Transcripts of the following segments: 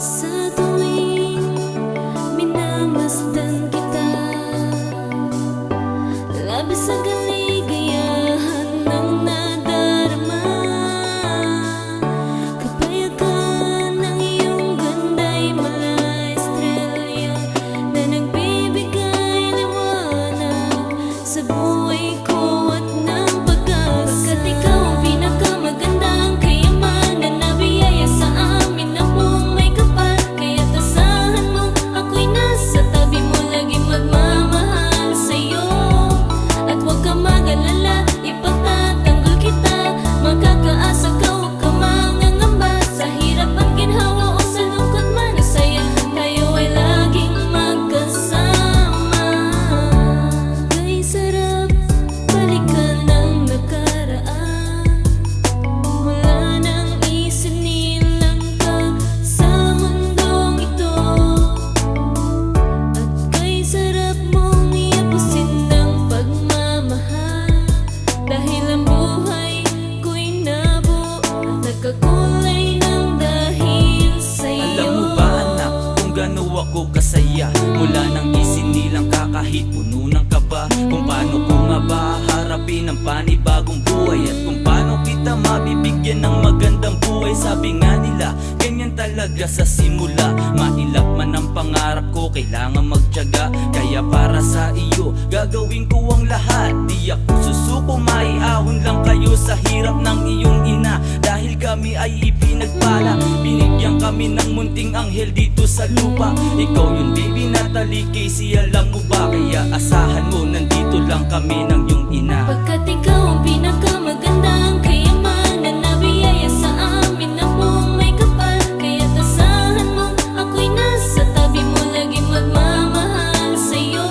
Sa tuwing minamasdan kita, labis sa kaligayahan ng nadarama. Kapayagan ng iyong ganda'y mala-estrelya na nagbibigay liwanag sa buhay ko at ng pag-asa. Pagkat ikaw ang pinakamagandang kayamanan na biyaya sa amin na buong may kapal. Kaya't asahan mo, ako'y nasa tabi mo, laging magmamahal sa'yo. At huwag ka mag-alala, ipagtatanggol kita. Makakaasa ka, huwag ka mangangamba. Sa hirap at ginhawa o sa lungkot man o saya, tayo ay laging magkasama. Kay sarap balikan ng nakaraan, wala nang isinilang ka sa mundong ito. At kay sarap mong iapusin ng pagmamahal, dahil ang buhay ko'y nabuo, nagkakulay ng dahil sa'yo. Alam mo ba anak, kung gaano ako kasaya mula nang isinilang ka kahit puno ng kaba. Kung paano ko nga ba harapin ang panibagong buhay, at kung paano kita mabibigyan ng magandang buhay. Sabi nga nila, ganyan talaga sa simula. Mailap man ang pangarap ko, kailangan magtiyaga. Kaya para sa iyo, gagawin ko ang lahat. Di ako susuko, maiahon lang kayo sa hirap ng iyong ina. Dahil kami ay ipinagpala, binigyan kami ng munting anghel dito sa lupa. Ikaw yun baby, Natalie Casey, alam mo ba? Kaya asahan mo, nandito lang kami ng iyong ina. Pagkat ikaw ang pinakamagandang kayamanan na biyaya sa amin na buong may kapal. Kaya't asahan mo, ako'y nasa tabi mo, laging magmamahal sa'yo.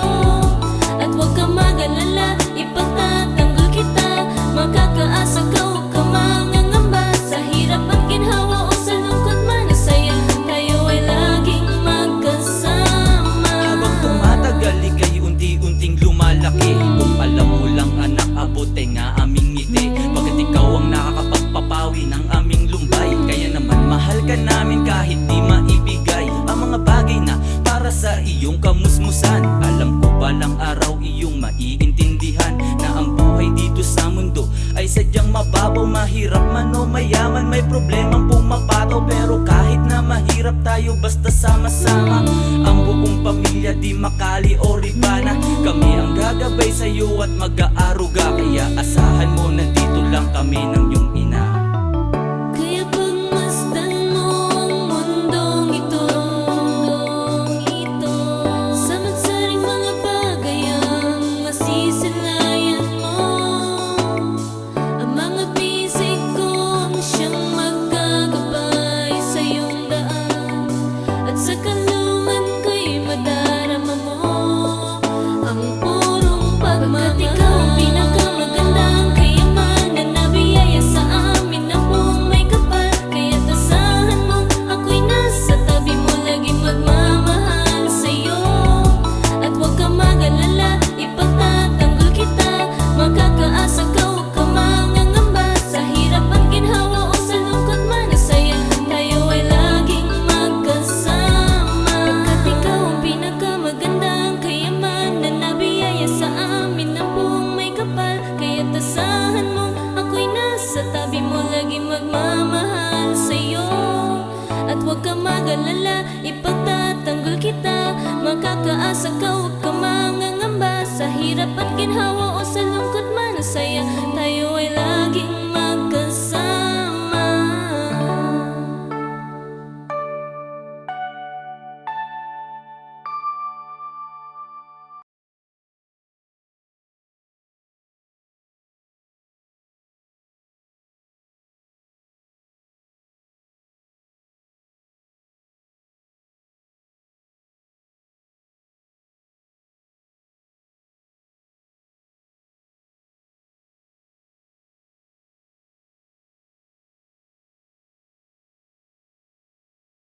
At huwag ka mag-alala, ipagtatanggol kita. Makakaasa ka, huwag ka mangangamba. Sa hirap at ginhawa o sa lungkot man o saya, tayo ay laging magkasama. Habang tumatagal, ika'y unti-unting lumalaki. Kung alam mo lang anak, abot ay nga aming ngiti. Bakit ikaw ang nakakapagpapawi ng aming lumbay? Kaya naman mahal ka namin kahit di maibigay ang mga bagay na para sa iyong kamusmusan. Alam ko balang araw iyong maiintindihan na ang buhay dito sa mundo ay sadyang mababaw. Mahirap man o mayaman, may problemang pumapataw. Pero kahit na mahirap tayo, basta sama-sama ang buong pamilya, di makali o ribana. Kami ang gagabay sa'yo at mag-aaruga. Kaya asahan mo, nandito lang kami ng iyong ina. Kaya pagmasdan mo ang mundong ito, sa magsaring mga bagay ang masisilayan mo. Ang mga bisig ko ang siyang magkagabay sa iyong daan, at sa kalungan ko'y madarama mo ang purong pagmamahal. Pagkat ikaw ang pinakamagandang kayamanan na biyaya sa amin na buong may kapal. Kaya't asahan mo, ako'y nasa tabi mo, laging magmamahal sa'yo. At huwag ka mag-alala, ipagtatanggol kita. Makakaasa ka, huwag ka mangangamba. Sa hirap at ginhawa o sa lungkot man o saya, tayo ay laging magkasama. Pagkat ikaw ang pinakamagandang kayamanan na biyaya sa amin na buong may kapal. Kaya't asahan mo, ako'y nasa tabi mo, laging magmamahal sa'yo. At huwag ka mag-alala, ipagtatanggol kita. Makakaasa ka, huwag ka mangangamba. Sa hirap at ginhawa o sa lungkot man o saya, tayo ay laging